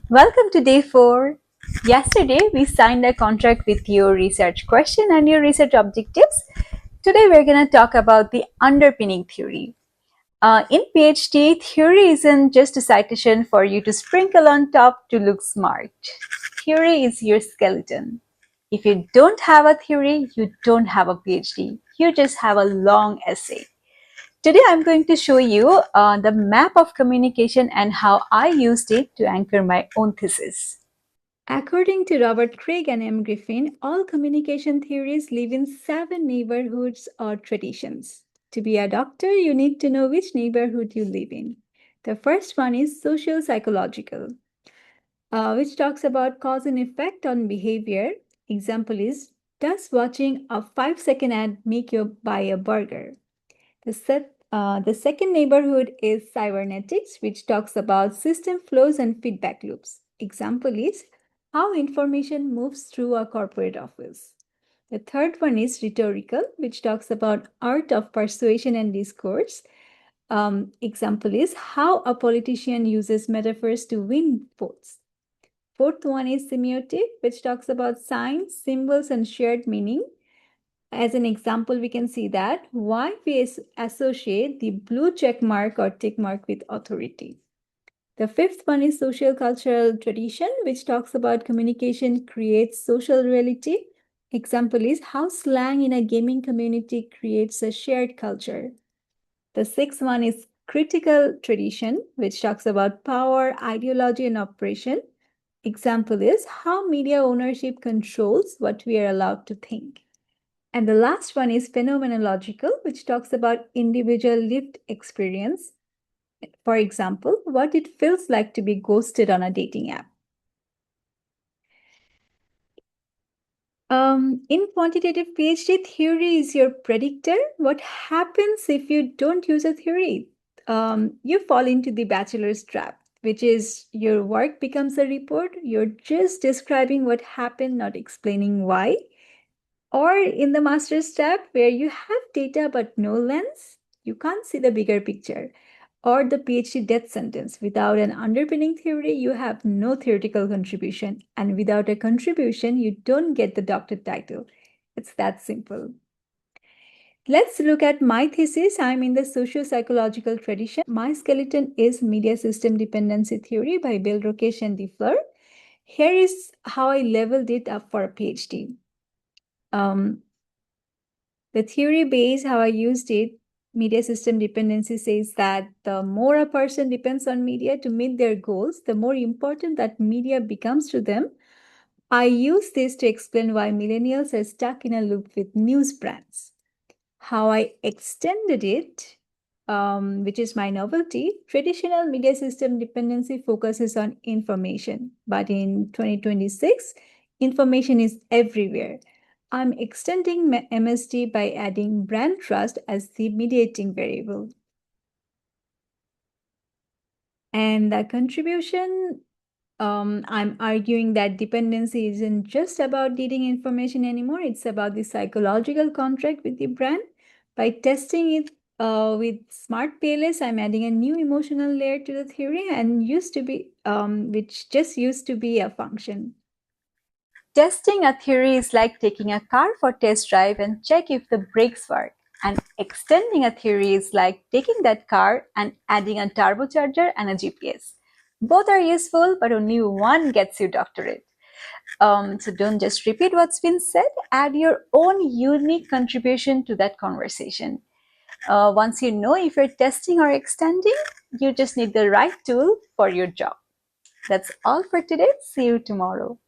Welcome to day 4. Yesterday, we signed a contract with your research question and your research objectives. Today, we're going to talk about the underpinning theory. In PhD, theory isn't just a citation for you to sprinkle on top to look smart. Theory is your skeleton. If you don't have a theory, you don't have a PhD. You just have a long essay. Today, I'm going to show you the map of communication and how I used it to anchor my own thesis. According to Robert Craig and M. Griffin, all communication theories live in 7 neighborhoods or traditions. To be a doctor, you need to know which neighborhood you live in. The first one is social psychological, which talks about cause and effect on behavior. Example is, does watching a 5-second ad make you buy a burger? The second neighborhood is cybernetics, which talks about system flows and feedback loops. Example is how information moves through a corporate office. The third one is rhetorical, which talks about art of persuasion and discourse. Example is how a politician uses metaphors to win votes. Fourth one is semiotic, which talks about signs, symbols, and shared meaning. As an example, we can see that why we associate the blue check mark or tick mark with authority. The fifth one is social cultural tradition, which talks about communication creates social reality. Example is how slang in a gaming community creates a shared culture. The sixth one is critical tradition, which talks about power, ideology, and operation. Example is how media ownership controls what we are allowed to think. And the last one is phenomenological, which talks about individual lived experience. For example, what it feels like to be ghosted on a dating app. In quantitative PhD, theory is your predictor. What happens if you don't use a theory? You fall into the bachelor's trap, which is your work becomes a report. You're just describing what happened, not explaining why. Or in the master's trap, where you have data but no lens, you can't see the bigger picture. Or the PhD death sentence. Without an underpinning theory, you have no theoretical contribution. And without a contribution, you don't get the doctor title. It's that simple. Let's look at my thesis. I'm in the socio-psychological tradition. My skeleton is Media System Dependency Theory by Bill Rokesh and DeFleur. Here is how I leveled it up for a PhD. The theory base, how I used it, media system dependency says that the more a person depends on media to meet their goals, the more important that media becomes to them. I use this to explain why millennials are stuck in a loop with news brands. How I extended it, which is my novelty, traditional media system dependency focuses on information, but in 2026, information is everywhere. I'm extending my MSD by adding brand trust as the mediating variable. And the contribution, I'm arguing that dependency isn't just about needing information anymore. It's about the psychological contract with the brand. By testing it with smart PLS, I'm adding a new emotional layer to the theory and which just used to be a function. Testing a theory is like taking a car for test drive and check if the brakes work. And extending a theory is like taking that car and adding a turbocharger and a GPS. Both are useful, but only one gets you doctorate. So don't just repeat what's been said, add your own unique contribution to that conversation. Once you know if you're testing or extending, you just need the right tool for your job. That's all for today. See you tomorrow.